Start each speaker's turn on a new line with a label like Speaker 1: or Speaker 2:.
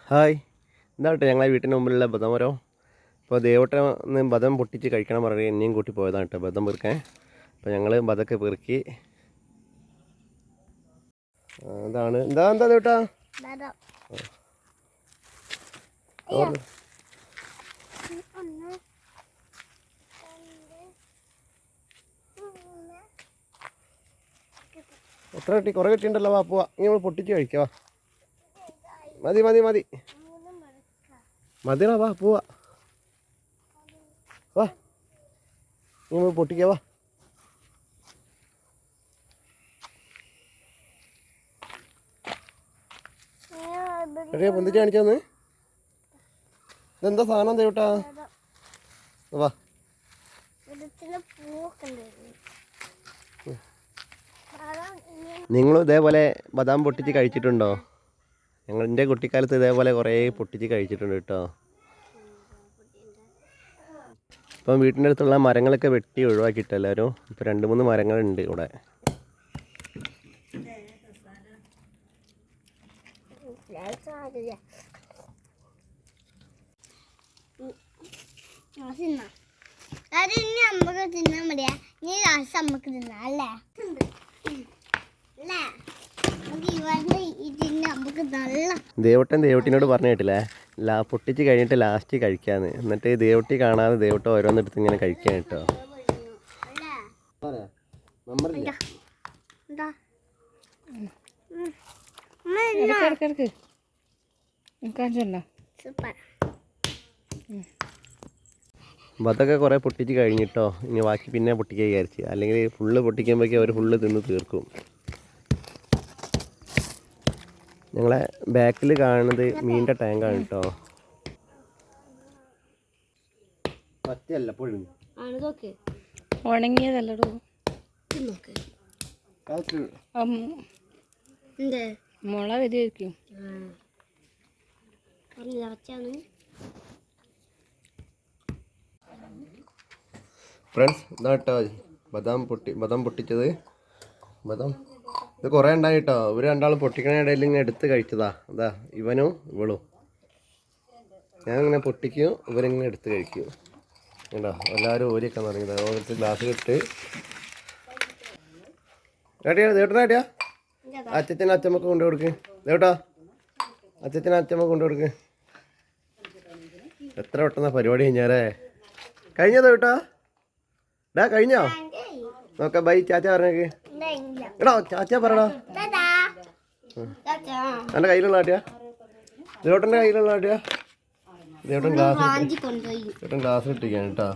Speaker 1: Hi, എന്താട്ടെ ഞങ്ങളെ വീട്ടിന് മുമ്പിലുള്ള ബദമരോ. ഇപ്പോൾ ദേവട്ടന്ന് ബദം പൊട്ടിച്ച് കഴിക്കണം പറഞ്ഞ് എന്നെയും കൂട്ടി പോയതാണ് കേട്ടോ ബദം പെറുക്കാൻ. അപ്പോൾ ഞങ്ങൾ ബദമൊക്കെ പെറുക്കി. എന്താണ് എന്താ ദേവട്ടാ? എത്ര കിട്ടി? കുറേ കിട്ടിയിട്ടുണ്ടല്ലോ. വാ പോവാ, ഇനി നമ്മൾ പൊട്ടിച്ച് കഴിക്കാം. മതി മതിടാ, വാ പോവാ, വാ നമ്മൾ പൊട്ടിക്കാം. വാ എടിയാ പൊന്തിച്ച് കാണിച്ചോന്ന്. ഇതെന്താ സാധനം ദേവട്ടാ? വാ നിങ്ങളും ഇതേപോലെ ബദാം പൊട്ടിച്ച് കഴിച്ചിട്ടുണ്ടോ? എൻ്റെ കുട്ടിക്കാലത്ത് ഇതേപോലെ കുറേ പൊട്ടിച്ച് കഴിച്ചിട്ടുണ്ട് കേട്ടോ. ഇപ്പം വീട്ടിൻ്റെ അടുത്തുള്ള മരങ്ങളൊക്കെ വെട്ടി ഒഴിവാക്കിയിട്ട് എല്ലാവരും. ഇപ്പോൾ 2-3 മരങ്ങളുണ്ട് ഇവിടെ. ദേവട്ടൻ ദേവട്ടിനോട് പറഞ്ഞു കേട്ടില്ലേ, പൊട്ടിച്ച് കഴിഞ്ഞിട്ട് ലാസ്റ്റ് കഴിക്കാന്ന്. എന്നിട്ട് ദേവട്ടി കാണാതെ ദേവട്ട ഓരോന്നെടുത്ത് ഇങ്ങനെ കഴിക്കാൻ കേട്ടോ. ബദൊക്കെ കുറേ പൊട്ടിച്ച് കഴിഞ്ഞിട്ടോ. ഇനി ബാക്കി പിന്നെ പൊട്ടിക്കാൻ വിചാരിച്ച്, അല്ലെങ്കിൽ ഫുള്ള് പൊട്ടിക്കുമ്പോഴേക്കും അവർ ഫുള്ള് തിന്ന് തീർക്കും. ഞങ്ങളെ ബാക്കിൽ കാണുന്നത് മീനിൻ്റെ ടാങ്കാണ് കേട്ടോ. പറ്റല്ല
Speaker 2: ഉണങ്ങിയതല്ലോ മുള വരികയായിരിക്കും.
Speaker 1: ഫ്രണ്ട്സ് ഇതാ കേട്ടോ ബദം പൊട്ടിച്ചത്. ബദം ഇത് കുറേ ഉണ്ടായി കേട്ടോ. ഇവർ രണ്ടാളും പൊട്ടിക്കണ ഇടയിൽ ഇങ്ങനെ എടുത്ത് കഴിച്ചതാ. അതാ ഇവനും ഇവളും. ഞാനിങ്ങനെ പൊട്ടിക്കും, ഇവരിങ്ങനെ എടുത്ത് കഴിക്കും കേട്ടോ. എല്ലാവരും ഓരിയൊക്കെ തുടങ്ങിയത്. ഓരോരുത്തർ ഗ്ലാസ് ഇട്ട് കേട്ടിയാ ദേവട്ടാ. കേട്ടിയാ അച്ഛനും അച്ഛമ്മക്ക് കൊണ്ടു കൊടുക്ക് ദേവട്ടാ. അച്ഛനും അച്ഛമ്മക്ക് കൊണ്ടു കൊടുക്ക്. എത്ര പെട്ടെന്നാ പരിപാടി കഴിഞ്ഞാലേ. കഴിഞ്ഞോ ദേവട്ടാ? കഴിഞ്ഞോ? നോക്കാം. ബൈ ചാച്ച പറഞ്ഞേക്ക്. എടാ ചാച്ച പറടാ. എൻ്റെ കയ്യിലുള്ള കാട്ടിയാ? ദേവട്ടൻ്റെ കയ്യിലുള്ള കാട്ടിയാ? ദേവട്ടൻ ഗ്ലാസ് ഇട്ടിരിക്കുകയാണ് കേട്ടോ.